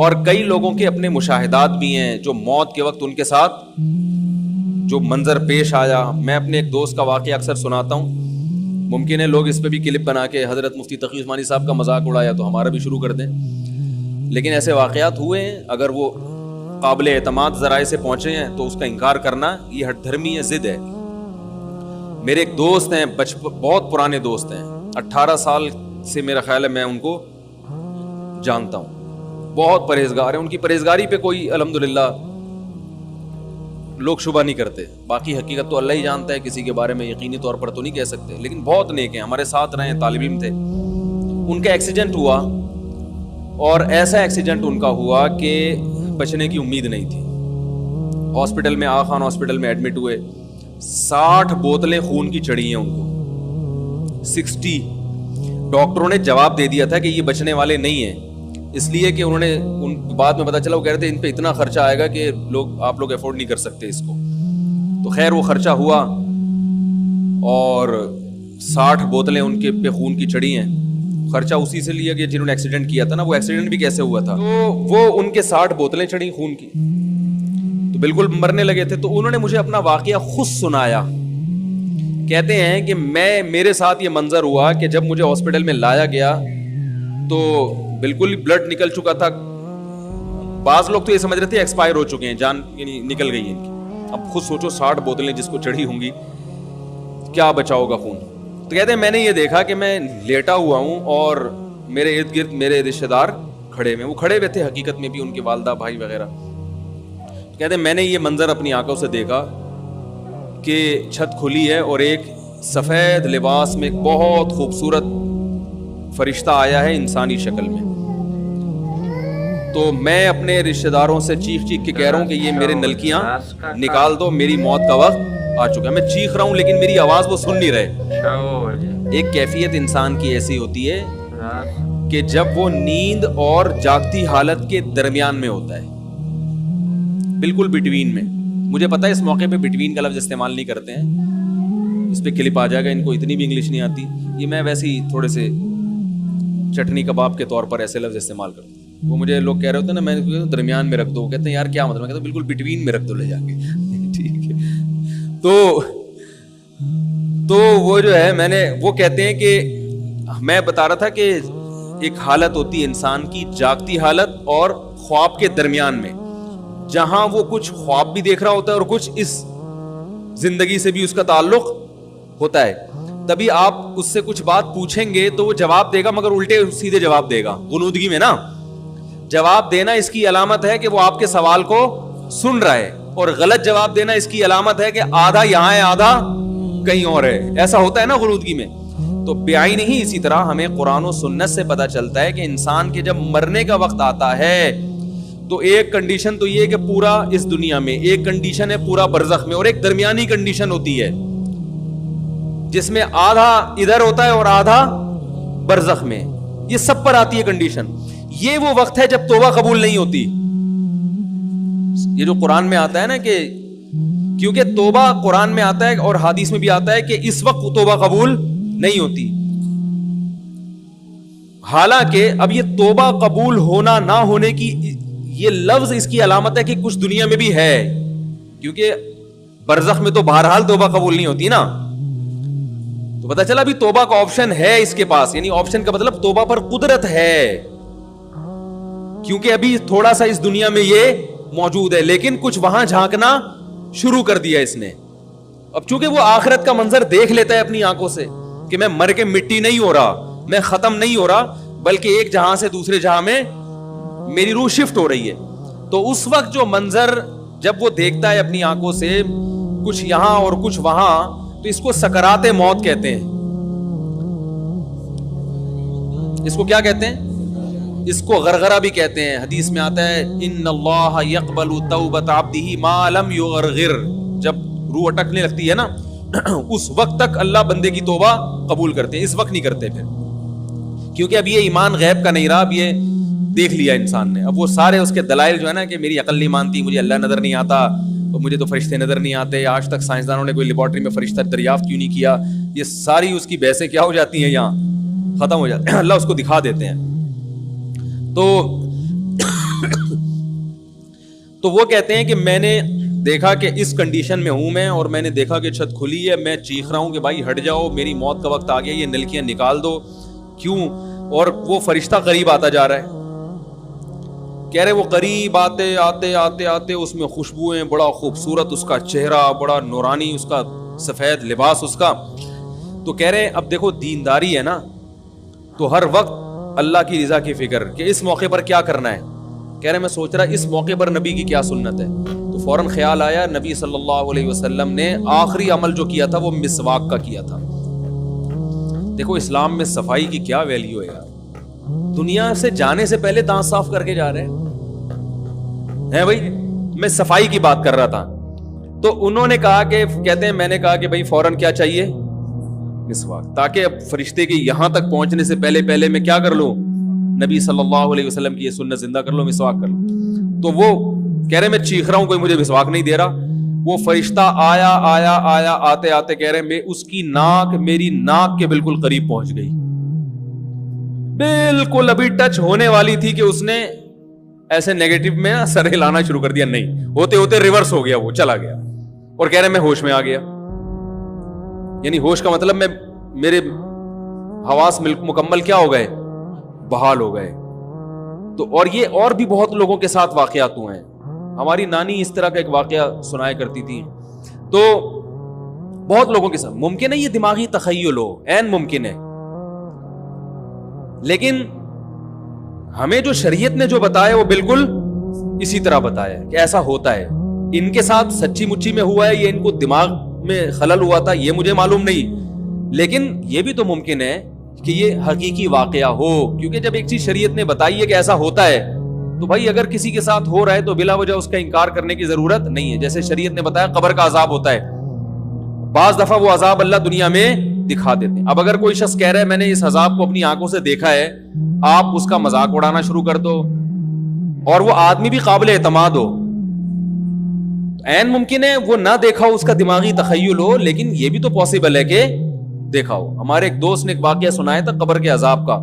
اور کئی لوگوں کے اپنے مشاہدات بھی ہیں جو موت کے وقت ان کے ساتھ جو منظر پیش آیا. میں اپنے ایک دوست کا واقعہ اکثر سناتا ہوں, ممکن ہے لوگ اس پہ بھی کلپ بنا کے حضرت مفتی تقی عثمانی صاحب کا مذاق اڑایا تو ہمارا بھی شروع کر دیں, لیکن ایسے واقعات ہوئے ہیں. اگر وہ قابل اعتماد ذرائع سے پہنچے ہیں تو اس کا انکار کرنا یہ ہٹ دھرمی ہے, ضد ہے. میرے ایک دوست ہیں, بہت پرانے دوست ہیں, 18 سال سے میرا خیال ہے میں ان کو جانتا ہوں, بہت پرہیزگار ہیں. ان کی پرہیزگاری پہ کوئی الحمدللہ لوگ شبہ نہیں کرتے, باقی حقیقت تو اللہ ہی جانتا ہے, کسی کے بارے میں یقینی طور پر تو نہیں کہہ سکتے, لیکن بہت نیک ہیں, ہمارے ساتھ رہے, طالب علم تھے. ان کا ایکسیڈنٹ ہوا اور ایسا ایکسیڈنٹ ان کا ہوا کہ بچنے کی امید نہیں تھی. ہاسپٹل میں آغا خان ہاسپٹل میں ایڈمٹ ہوئے, 60 بوتلیں خون کی چڑھی ہیں ان کو, 60. ڈاکٹروں نے جواب دے دیا تھا کہ یہ بچنے والے نہیں ہیں, اس لیے کہ انہوں نے ان بعد میں پتا چلا وہ کہہ رہے تھے ان پہ اتنا خرچہ آئے گا کہ آپ لوگ افورڈ نہیں کر سکتے اس کو. تو خیر وہ خرچہ ہوا اور 60 بوتلیں ان کے پہ خون کی چڑھی ہیں. خرچہ اسی سے لیا کہ جنہوں نے ایکسیڈنٹ کیا تھا نا, وہ ایکسیڈنٹ بھی کیسے ہوا تھا, تو وہ ان کے 60 بوتلیں چڑھی خون کی, تو بالکل مرنے لگے تھے. تو انہوں نے مجھے اپنا واقعہ خود سنایا. کہتے ہیں کہ میرے ساتھ یہ منظر ہوا کہ جب مجھے ہاسپٹل میں لایا گیا تو بالکل بلڈ نکل چکا تھا. بعض لوگ تو یہ سمجھ رہے تھے ایکسپائر ہو چکے ہیں, جان یعنی نکل گئی ہیں ان کی. اب خود سوچو 60 بوتلیں جس کو چڑھی ہوں گی, کیا بچا ہوگا خون. تو کہتے ہیں میں نے یہ دیکھا کہ میں لیٹا ہوا ہوں اور میرے ارد گرد میرے رشتے دار کھڑے ہوئے, وہ کھڑے ہوئے تھے حقیقت میں بھی, ان کے والدہ بھائی وغیرہ. تو کہتے ہیں میں نے یہ منظر اپنی آنکھوں سے دیکھا کہ چھت کھلی ہے اور ایک سفید لباس میں ایک بہت خوبصورت فرشتہ آیا ہے انسانی شکل میں. تو میں اپنے رشتہ داروں سے چیخ کے کہہ رہا ہوں کہ یہ میرے نلکیاں نکال دو, میری موت کا وقت آ چکا ہے. میں چیخ رہا ہوں لیکن میری آواز وہ سن نہیں رہے. ایک کیفیت انسان کی ایسی ہوتی ہے کہ جب وہ نیند اور جاگتی حالت کے درمیان میں ہوتا ہے, بالکل بٹوین میں. مجھے پتا ہے اس موقع پہ بٹوین کا لفظ استعمال نہیں کرتے ہیں, اس پہ کلپ آ جائے گا, ان کو اتنی بھی انگلش نہیں آتی. یہ میں ویسے ہی تھوڑے سے چٹنی کباب کے طور پر ایسے لفظ استعمال کرتا ہوں. وہ مجھے لوگ کہہ رہے ہوتے ہیں نا, میں درمیان میں رکھ دو, کہتے ہیں یار کیا مطلب, میں کہتا ہوں بالکل بٹوین میں رکھ دو لے جا کے. ٹھیک ہے, تو وہ جو ہے وہ کہتے ہیں کہ میں بتا رہا تھا کہ ایک حالت ہوتی ہے انسان کی, جاگتی حالت اور خواب کے درمیان میں, جہاں وہ کچھ خواب بھی دیکھ رہا ہوتا ہے اور کچھ اس زندگی سے بھی اس کا تعلق ہوتا ہے. تبھی آپ اس سے کچھ بات پوچھیں گے تو وہ جواب دے گا, مگر الٹے سیدھے جواب دے گا. غنودگی میں نا جواب دینا اس کی علامت ہے کہ وہ آپ کے سوال کو سن رہا ہے, اور غلط جواب دینا اس کی علامت ہے کہ آدھا یہاں ہے آدھا کہیں اور ہے. ایسا ہوتا ہے نا غنودگی میں. تو بیائی نہیں, اسی طرح ہمیں قرآن و سنت سے پتا چلتا ہے کہ انسان کے جب مرنے کا وقت آتا ہے تو ایک کنڈیشن تو یہ ہے کہ پورا اس دنیا میں, ایک کنڈیشن ہے پورا برزخ میں, اور ایک درمیانی کنڈیشن ہوتی ہے جس میں آدھا ادھر ہوتا ہے اور آدھا برزخ میں. یہ سب پر آتی ہے کنڈیشن. یہ وہ وقت ہے جب توبہ قبول نہیں ہوتی. یہ جو قرآن میں آتا ہے نا کہ کیونکہ توبہ قرآن میں آتا ہے اور حدیث میں بھی آتا ہے کہ اس وقت توبہ قبول نہیں ہوتی. حالانکہ اب یہ توبہ قبول ہونا نہ ہونے کی یہ لفظ اس کی علامت ہے کہ کچھ دنیا میں بھی ہے, کیونکہ برزخ میں تو بہرحال توبہ قبول نہیں ہوتی نا. تو پتہ چلا بھی توبہ کا آپشن ہے اس کے پاس, یعنی آپشن کا مطلب توبہ پر قدرت ہے, کیونکہ ابھی تھوڑا سا اس دنیا میں یہ موجود ہے, لیکن کچھ وہاں جھانکنا شروع کر دیا اس نے. اب چونکہ وہ آخرت کا منظر دیکھ لیتا ہے اپنی آنکھوں سے کہ میں مر کے مٹی نہیں ہو رہا, میں ختم نہیں ہو رہا, بلکہ ایک جہاں سے دوسرے جہاں میں میری روح شفٹ ہو رہی ہے. تو اس وقت جو منظر جب وہ دیکھتا ہے اپنی آنکھوں سے, کچھ یہاں اور کچھ وہاں, تو اس کو سکرات موت کہتے ہیں. اس کو کیا کہتے ہیں؟ اس کو غرغرہ بھی کہتے ہیں. حدیث میں آتا ہے ان اللہ یقبل توبۃ عبدہ ما لم یغرغر. جب روح اٹکنے لگتی ہے نا اس وقت تک اللہ بندے کی توبہ قبول کرتے ہیں, اس وقت نہیں کرتے پھر, کیونکہ اب یہ ایمان غیب کا نہیں رہا, اب یہ دیکھ لیا انسان نے. اب وہ سارے اس کے دلائل جو ہے نا کہ میری عقل نہیں مانتی, مجھے اللہ نظر نہیں آتا, اور مجھے تو فرشتے نظر نہیں آتے, آج تک سائنسدانوں نے کوئی لیبارٹری میں فرشتہ دریافت کیوں نہیں کیا, یہ ساری اس کی بحثیں کیا ہو جاتی ہیں, یہاں ختم ہو جاتی ہیں. اللہ اس کو دکھا دیتے ہیں. تو تو وہ کہتے ہیں کہ میں نے دیکھا کہ اس کنڈیشن میں ہوں میں, اور میں نے دیکھا کہ چھت کھلی ہے, میں چیخ رہا ہوں کہ بھائی ہٹ جاؤ, میری موت کا وقت آ گیا, یہ نلکیاں نکال دو. کیوں؟ اور وہ فرشتہ قریب آتا جا رہا ہے. کہہ رہے وہ قریب آتے آتے آتے آتے اس میں خوشبوئیں, بڑا خوبصورت اس کا چہرہ, بڑا نورانی اس کا سفید لباس اس کا. تو کہہ رہے اب دیکھو دینداری ہے نا, تو ہر وقت اللہ کی رضا کی فکر کہ اس موقع پر کیا کرنا ہے. کہہ رہے میں سوچ رہا اس موقع پر نبی کی کیا سنت ہے. تو فوراً خیال آیا نبی صلی اللہ علیہ وسلم نے آخری عمل جو کیا تھا وہ مسواک کا کیا تھا. دیکھو اسلام میں صفائی کی کیا ویلیو ہے یار. دنیا سے جانے سے پہلے دانت صاف کر کے جا رہے ہیں بھائی. میں صفائی کی بات کر رہا تھا. تو انہوں نے کہا کہ کہتے ہیں میں نے کہا کہ بھائی فوراً کیا چاہیے, مسواک, تاکہ اب فرشتے کے یہاں تک پہنچنے سے پہلے میں کیا کر لوں, نبی صلی اللہ علیہ وسلم کی یہ سنت زندہ کر لو, مسواک کر لو. تو وہ کہہ رہے میں چیخ رہا ہوں, کوئی مجھے مسواک نہیں دے رہا. وہ فرشتہ آیا آیا آیا آتے آتے کہہ رہے میں اس کی ناک میری ناک کے بالکل قریب پہنچ گئی, بالکل ابھی ٹچ ہونے والی تھی کہ اس نے ایسے نیگیٹو میں سر ہلانا شروع کر دیا, نہیں ہوتے ہوتے ریورس ہو گیا, وہ چلا گیا. اور کہہ رہے میں ہوش میں آ گیا. یعنی ہوش کا مطلب میں میرے حواس مکمل کیا ہو گئے, بحال ہو گئے. تو اور یہ اور بھی بہت لوگوں کے ساتھ واقعات ہوئے ہیں. ہماری نانی اس طرح کا ایک واقعہ سنایا کرتی تھی. تو بہت لوگوں کے ساتھ ممکن ہے یہ دماغی تخیل ہو, عین ممکن ہے, لیکن ہمیں جو شریعت نے جو بتایا وہ بالکل اسی طرح بتایا کہ ایسا ہوتا ہے. ان کے ساتھ سچی مچی میں ہوا ہے یا ان کو دماغ میں خلل ہوا تھا یہ مجھے معلوم نہیں, لیکن یہ بھی تو ممکن ہے کہ یہ حقیقی واقعہ ہو, کیونکہ جب ایک چیز شریعت نے بتائی ہے کہ ایسا ہوتا ہے تو بھائی اگر کسی کے ساتھ ہو رہا ہے تو بلا وجہ اس کا انکار کرنے کی ضرورت نہیں ہے. جیسے شریعت نے بتایا قبر کا عذاب ہوتا ہے, بعض دفعہ وہ عذاب اللہ دنیا میں دکھا دیتے ہیں. اب اگر کوئی شخص کہہ رہا ہے میں نے اس عذاب کو اپنی آنکھوں سے دیکھا ہے, آپ اس کا مذاق اڑانا شروع کر دو, اور وہ آدمی بھی قابل اعتماد ہو, عین ممکن ہے وہ نہ دیکھا ہو, اس کا دماغی تخیل ہو, لیکن یہ بھی تو پاسبل ہے کہ دیکھا ہو. ہمارے ایک دوست نے ایک واقعہ سنایا تھا قبر کے عذاب کا,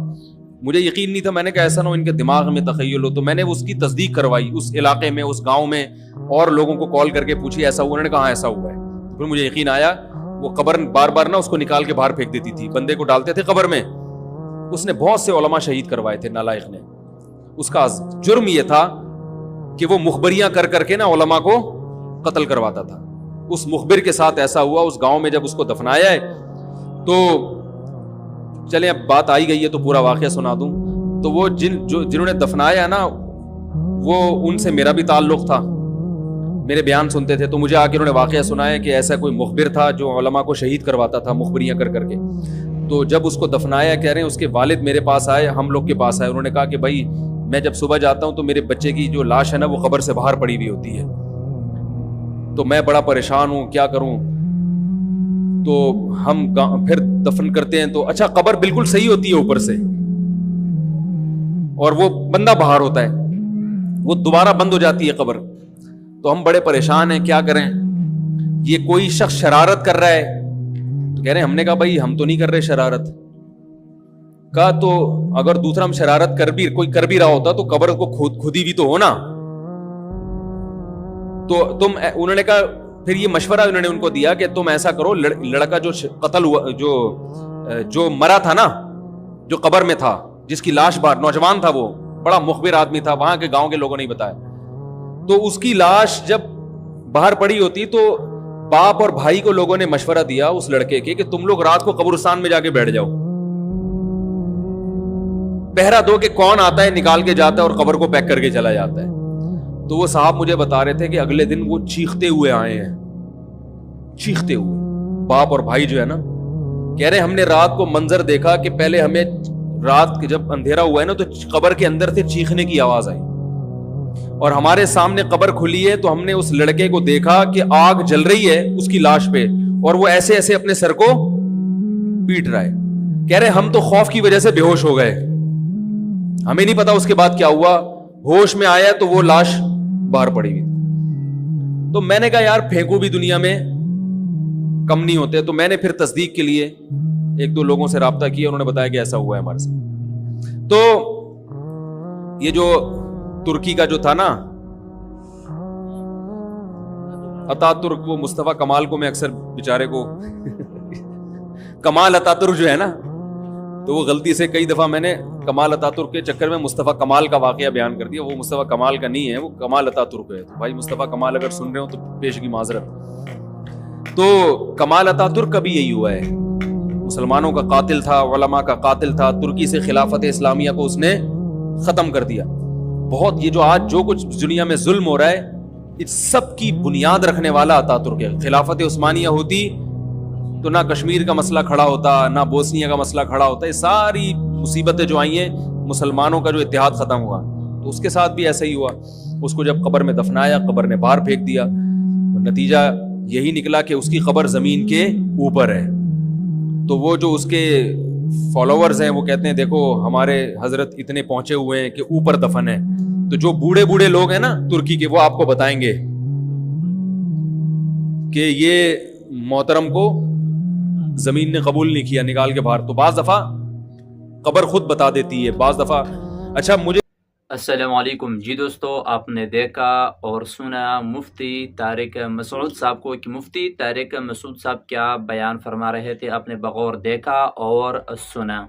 مجھے یقین نہیں تھا, میں نے کہا ایسا نہ ہو ان کے دماغ میں تخیل ہو. تو میں نے اس کی تصدیق کروائی اس علاقے میں, اس گاؤں میں, اور لوگوں کو کال کر کے پوچھی ایسا ہوا, انہوں نے کہا ہاں ایسا ہوا ہے. پھر مجھے یقین آیا. وہ قبر بار بار نہ اس کو نکال کے باہر پھینک دیتی تھی, بندے کو ڈالتے تھے قبر میں. اس نے بہت سے علماء شہید کروائے تھے نالائق نے. اس کا جرم یہ تھا کہ وہ مخبریاں کر کر کے نا علماء کو قتل کرواتا تھا. اس مخبر کے ساتھ ایسا ہوا اس گاؤں میں. جب اس کو دفنایا ہے تو چلیں اب بات آئی گئی ہے تو پورا واقعہ سنا دوں. تو وہ جنہوں نے دفنایا نا وہ ان سے میرا بھی تعلق تھا, میرے بیان سنتے تھے. تو مجھے آ کے انہوں نے واقعہ سنایا کہ ایسا کوئی مخبر تھا جو علماء کو شہید کرواتا تھا مخبریاں کر کر کے. تو جب اس کو دفنایا کہہ رہے ہیں اس کے والد میرے پاس آئے, ہم لوگ کے پاس آئے. انہوں نے کہا کہ بھائی میں جب صبح جاتا ہوں تو میرے بچے کی جو لاش ہے نا وہ قبر سے باہر پڑی ہوئی ہوتی ہے, تو میں بڑا پریشان ہوں, کیا کروں. تو ہم پھر دفن کرتے ہیں تو اچھا قبر بالکل صحیح ہوتی ہے اوپر سے, اور وہ بندہ باہر ہوتا ہے, وہ دوبارہ بند ہو جاتی ہے قبر. تو ہم بڑے پریشان ہیں, کیا کریں. یہ کوئی شخص شرارت کر رہا ہے, تو کہہ رہے ہیں ہم نے کہا بھائی ہم تو نہیں کر رہے شرارت. کہا تو اگر دوسرا ہم شرارت کوئی کر بھی رہا ہوتا تو قبر کو کھودی بھی تو ہونا. تو انہوں نے کہا پھر یہ مشورہ انہوں نے ان کو دیا کہ تم ایسا کرو, لڑکا جو قتل ہوا جو مرا تھا نا, جو قبر میں تھا, جس کی لاش باہر, نوجوان تھا, وہ بڑا مخبر آدمی تھا, وہاں کے گاؤں کے لوگوں نے بتایا. تو اس کی لاش جب باہر پڑی ہوتی تو باپ اور بھائی کو لوگوں نے مشورہ دیا اس لڑکے کے کہ تم لوگ رات کو قبرستان میں جا کے بیٹھ جاؤ, پہرا دو کہ کون آتا ہے نکال کے جاتا ہے اور قبر کو پیک کر کے چلا جاتا ہے. تو وہ صاحب مجھے بتا رہے تھے کہ اگلے دن وہ چیختے ہوئے آئے ہیں, چیختے ہوئے, باپ اور بھائی جو ہے نا. کہہ رہے ہم نے رات کو منظر دیکھا کہ پہلے ہمیں رات جب اندھیرا ہوا ہے نا تو قبر کے اندر سے چیخنے کی آواز آئی, اور ہمارے سامنے قبر کھلی ہے تو ہم نے اس لڑکے کو دیکھا کہ آگ جل رہی ہے اس کی لاش پہ, اور وہ ایسے ایسے اپنے سر کو پیٹ رہا ہے. کہہ رہے ہم تو خوف کی وجہ سے بے ہوش ہو گئے, ہمیں نہیں پتا اس کے بعد کیا ہوا. ہوش میں آیا تو وہ لاش باہر پڑی ہوئی. تو میں نے کہا یار پھینکو بھی دنیا میں کم نہیں ہوتے. تو میں نے پھر تصدیق کے لیے ایک دو لوگوں سے رابطہ کیا, انہوں نے بتایا کہ ایسا ہوا ہے ہمارے ساتھ. تو یہ جو ترکی کا جو تھا نا اتا ترک، وہ مصطفیٰ کمال کو میں اکثر بیچارے کو کمال اتا ترک جو ہے نا، تو وہ غلطی سے کئی دفعہ میں نے کمال اتا ترک کے چکر میں مصطفیٰ کمال کا واقعہ بیان کر دیا. وہ مصطفیٰ کمال کا نہیں ہے، وہ کمال اتا ترک ہے. تو بھائی مصطفیٰ کمال اگر سن رہے ہو تو پیشگی معذرت. تو کمال اتا ترک کا بھی یہی ہوا ہے، مسلمانوں کا قاتل تھا، علماء کا قاتل تھا، ترکی سے خلافت اسلامیہ کو اس نے ختم کر دیا. بہت یہ جو آج جو کچھ دنیا میں ظلم ہو رہا ہے، اس سب کی بنیاد رکھنے والا اتا ترک ہے. خلافت عثمانیہ ہوتی تو نہ کشمیر کا مسئلہ کھڑا ہوتا، نہ بوسنیا کا مسئلہ کھڑا ہوتا. یہ ساری مصیبتیں جو آئی ہیں، مسلمانوں کا جو اتحاد ختم ہوا. تو اس کے ساتھ بھی ایسا ہی ہوا. اس کو جب قبر میں دفنایا، قبر نے باہر پھینک دیا. نتیجہ یہی نکلا کہ اس کی قبر زمین کے اوپر ہے. تو وہ جو اس کے فالوورز ہیں وہ کہتے ہیں دیکھو ہمارے حضرت اتنے پہنچے ہوئے ہیں کہ اوپر دفن ہے. تو جو بوڑھے بوڑھے لوگ ہیں نا ترکی کے، وہ آپ کو بتائیں گے کہ یہ محترم کو زمین نے قبول نہیں کیا، نکال کے باہر. تو بعض دفعہ قبر خود بتا دیتی ہے، بعض دفعہ. اچھا مجھے السلام علیکم جی دوستو، آپ نے دیکھا اور سنا مفتی طارق مسعود صاحب کو کہ مفتی طارق مسعود صاحب کیا بیان فرما رہے تھے. آپ نے بغور دیکھا اور سنا.